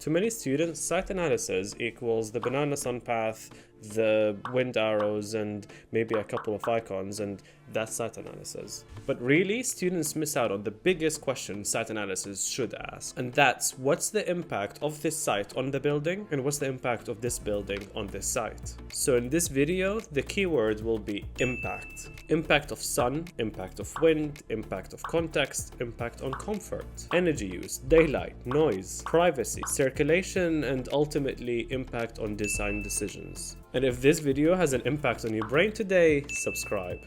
To many students, site analysis equals the banana sun path, the wind arrows, and maybe a couple of icons, and that's site analysis. But really, students miss out on the biggest question site analysis should ask, and that's what's the impact of this site on the building, and what's the impact of this building on this site. So in this video, the keyword will be impact. Impact of sun, impact of wind, impact of context, impact on comfort, energy use, daylight, noise, privacy, circulation, and ultimately impact on design decisions. And if this video has an impact on your brain today, subscribe.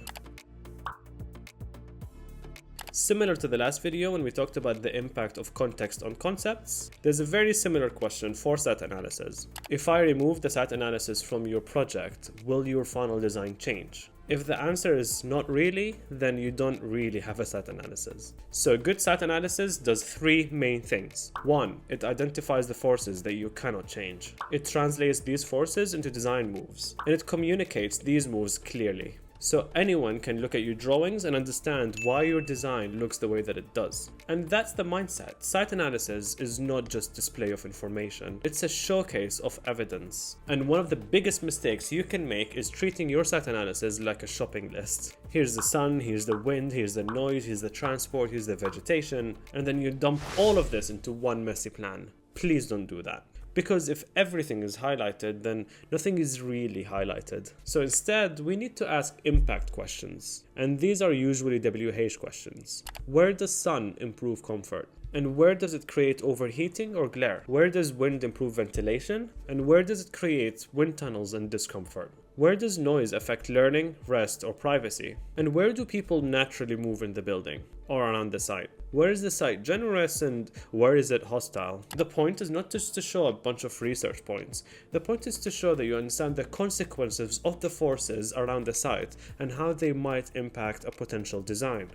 Similar to the last video when we talked about the impact of context on concepts, there's a very similar question for site analysis. If I remove the site analysis from your project, will your final design change? If the answer is not really, then you don't really have a site analysis. So a good site analysis does three main things. 1. It identifies the forces that you cannot change. It translates these forces into design moves, and it communicates these moves clearly. So anyone can look at your drawings and understand why your design looks the way that it does. And that's the mindset. Site analysis is not just display of information, it's a showcase of evidence. And one of the biggest mistakes you can make is treating your site analysis like a shopping list. Here's the sun, here's the wind, here's the noise, here's the transport, here's the vegetation, and then you dump all of this into one messy plan. Please don't do that. Because if everything is highlighted, then nothing is really highlighted. So instead, we need to ask impact questions. And these are usually WH questions. Where does sun improve comfort? And where does it create overheating or glare? Where does wind improve ventilation? And where does it create wind tunnels and discomfort? Where does noise affect learning, rest, or privacy? And where do people naturally move in the building or around the site? Where is the site generous and where is it hostile? The point is not just to show a bunch of research points. The point is to show that you understand the consequences of the forces around the site and how they might impact a potential design.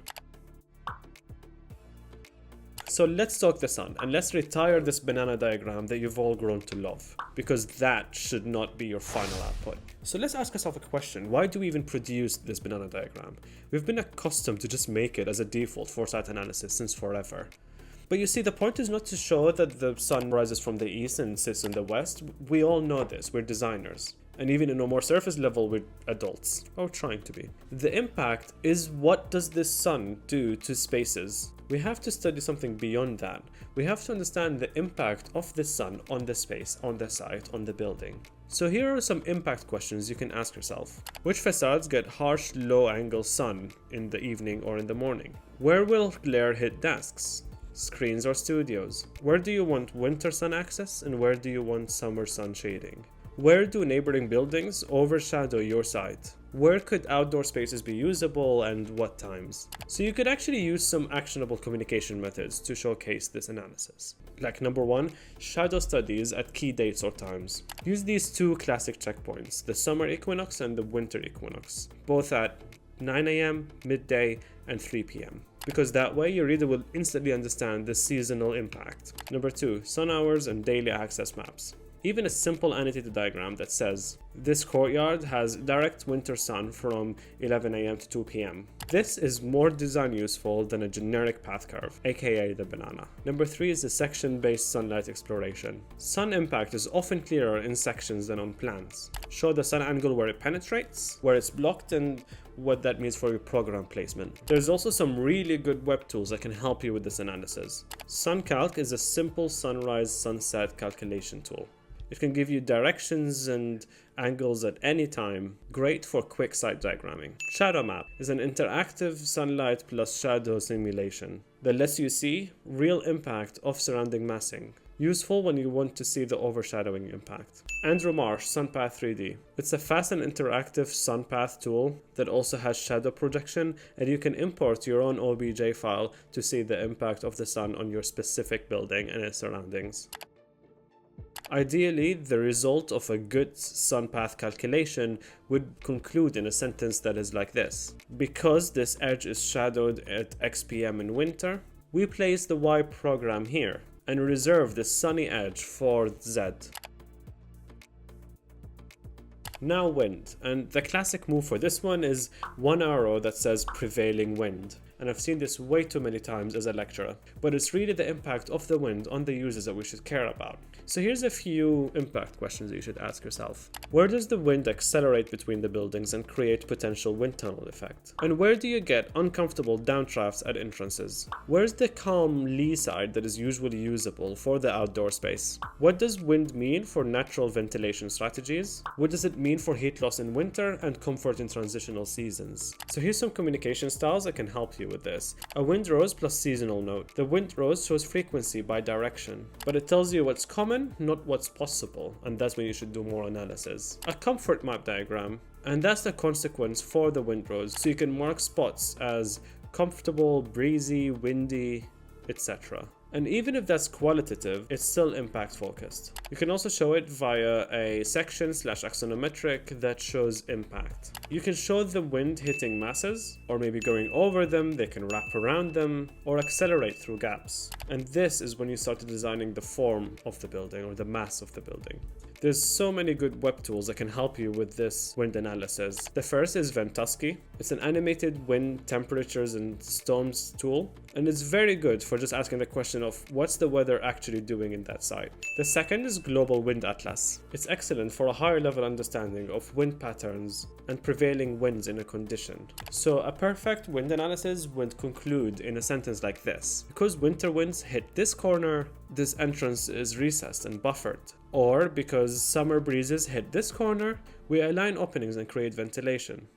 So let's talk the sun, and let's retire this banana diagram that you've all grown to love, because that should not be your final output. So let's ask ourselves a question: why do we even produce this banana diagram? We've been accustomed to just make it as a default for site analysis since forever. But you see, the point is not to show that the sun rises from the east and sits in the west. We all know this, we're designers. And even in a more surface level, we're adults, or trying to be. The impact is, what does this sun do to spaces? We have to study something beyond that. We have to understand the impact of the sun on the space, on the site, on the building. So here are some impact questions you can ask yourself. Which facades get harsh, low-angle sun in the evening or in the morning? Where will glare hit desks, screens, or studios? Where do you want winter sun access, and where do you want summer sun shading? Where do neighboring buildings overshadow your site? Where could outdoor spaces be usable and what times? So you could actually use some actionable communication methods to showcase this analysis. Like number 1, shadow studies at key dates or times. Use these two classic checkpoints, the summer equinox and the winter equinox, both at 9 a.m., midday, and 3 p.m. because that way your reader will instantly understand the seasonal impact. Number 2, sun hours and daily access maps. Even a simple annotated diagram that says, this courtyard has direct winter sun from 11 a.m. to 2 p.m. This is more design useful than a generic path curve, aka the banana. Number 3 is the section-based sunlight exploration. Sun impact is often clearer in sections than on plans. Show the sun angle where it penetrates, where it's blocked, and what that means for your program placement. There's also some really good web tools that can help you with this analysis. SunCalc is a simple sunrise-sunset calculation tool. It can give you directions and angles at any time, great for quick site diagramming. Shadow Map is an interactive sunlight plus shadow simulation that lets you see real impact of surrounding massing. Useful when you want to see the overshadowing impact. Andrew Marsh, SunPath 3D. It's a fast and interactive SunPath tool that also has shadow projection, and you can import your own OBJ file to see the impact of the sun on your specific building and its surroundings. Ideally, the result of a good sun path calculation would conclude in a sentence that is like this. Because this edge is shadowed at X p.m. in winter, we place the Y program here and reserve the sunny edge for Z. Now wind, and the classic move for this one is one arrow that says prevailing wind. and I've seen this way too many times as a lecturer, but it's really the impact of the wind on the users that we should care about. So here's a few impact questions that you should ask yourself. Where does the wind accelerate between the buildings and create potential wind tunnel effect? And where do you get uncomfortable downdrafts at entrances? Where's the calm lee side that is usually usable for the outdoor space? What does wind mean for natural ventilation strategies? What does it mean for heat loss in winter and comfort in transitional seasons? So here's some communication styles that can help you with this. A wind rose plus seasonal note. The wind rose shows frequency by direction, but it tells you what's common, not what's possible, and that's when you should do more analysis. A comfort map diagram, and that's the consequence for the wind rose, so you can mark spots as comfortable, breezy, windy, etc. And even if that's qualitative, it's still impact focused. You can also show it via a section/axonometric that shows impact. You can show the wind hitting masses, or maybe going over them, they can wrap around them, or accelerate through gaps. And this is when you start designing the form of the building or the mass of the building. There's so many good web tools that can help you with this wind analysis. The first is Ventusky. It's an animated wind, temperatures, and storms tool, and it's very good for just asking the question of what's the weather actually doing in that site. The second is Global Wind Atlas. It's excellent for a higher level understanding of wind patterns and prevailing winds in a condition. So a perfect wind analysis would conclude in a sentence like this: because winter winds hit this corner, this entrance is recessed and buffered. Or because summer breezes hit this corner, we align openings and create ventilation.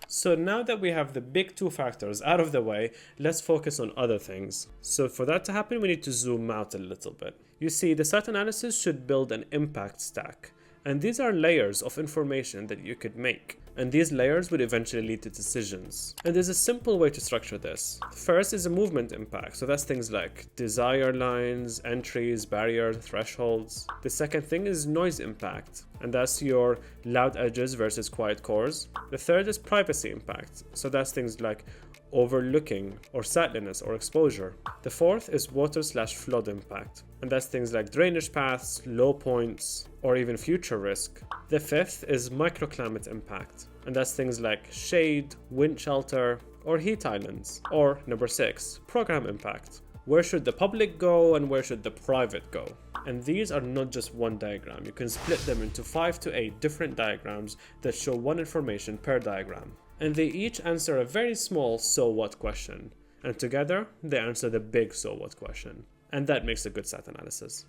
So now that we have the big two factors out of the way, let's focus on other things. So for that to happen, we need to zoom out a little bit. You see, the site analysis should build an impact stack. And these are layers of information that you could make. And these layers would eventually lead to decisions. And there's a simple way to structure this. First is a movement impact. So that's things like desire lines, entries, barriers, thresholds. The second thing is noise impact. And that's your loud edges versus quiet cores. The third is privacy impact. So that's things like overlooking or sightliness or exposure. The fourth is water/flood impact, and that's things like drainage paths, low points, or even future risk. The fifth is microclimate impact, and that's things like shade, wind shelter, or heat islands. Or number 6, program impact. Where should the public go and where should the private go? And these are not just one diagram. You can split them into 5 to 8 different diagrams that show one information per diagram. And they each answer a very small so what question. And together, they answer the big so what question. And that makes a good site analysis.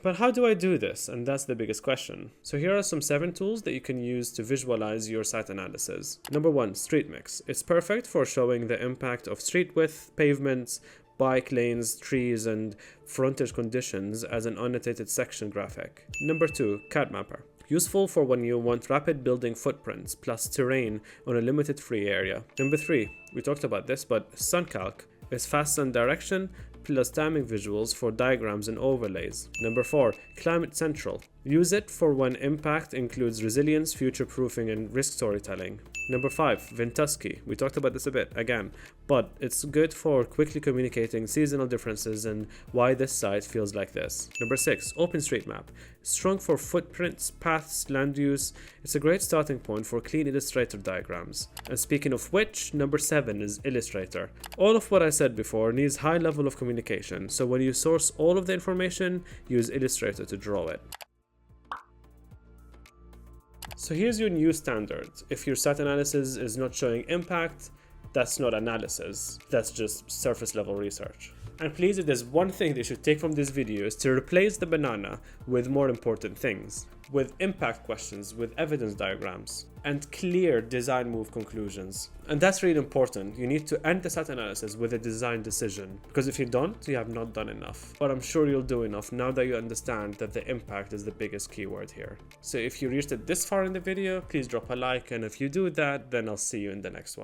But how do I do this? And that's the biggest question. So here are some 7 tools that you can use to visualize your site analysis. Number 1, Street Mix. It's perfect for showing the impact of street width, pavements, bike lanes, trees, and frontage conditions as an annotated section graphic. Number 2, CAD Mapper. Useful for when you want rapid building footprints plus terrain on a limited free area. Number 3, we talked about this, but SunCalc is fast sun direction plus timing visuals for diagrams and overlays. Number 4, Climate Central. Use it for when impact includes resilience, future-proofing, and risk storytelling. Number 5, Ventusky. We talked about this a bit again, but it's good for quickly communicating seasonal differences and why this site feels like this. Number 6, OpenStreetMap. Strong for footprints, paths, land use. It's a great starting point for clean Illustrator diagrams. And speaking of which, number 7 is Illustrator. All of what I said before needs high level of communication, so when you source all of the information, use Illustrator to draw it. So here's your new standard. If your site analysis is not showing impact, that's not analysis, that's just surface level research. And please, if there's one thing they should take from this video, is to replace the banana with more important things, with impact questions, with evidence diagrams, and clear design move conclusions. And that's really important. You need to end the site analysis with a design decision, because if you don't, you have not done enough. But I'm sure you'll do enough now that you understand that the impact is the biggest keyword here. So if you reached it this far in the video, please drop a like, and if you do that, then I'll see you in the next one.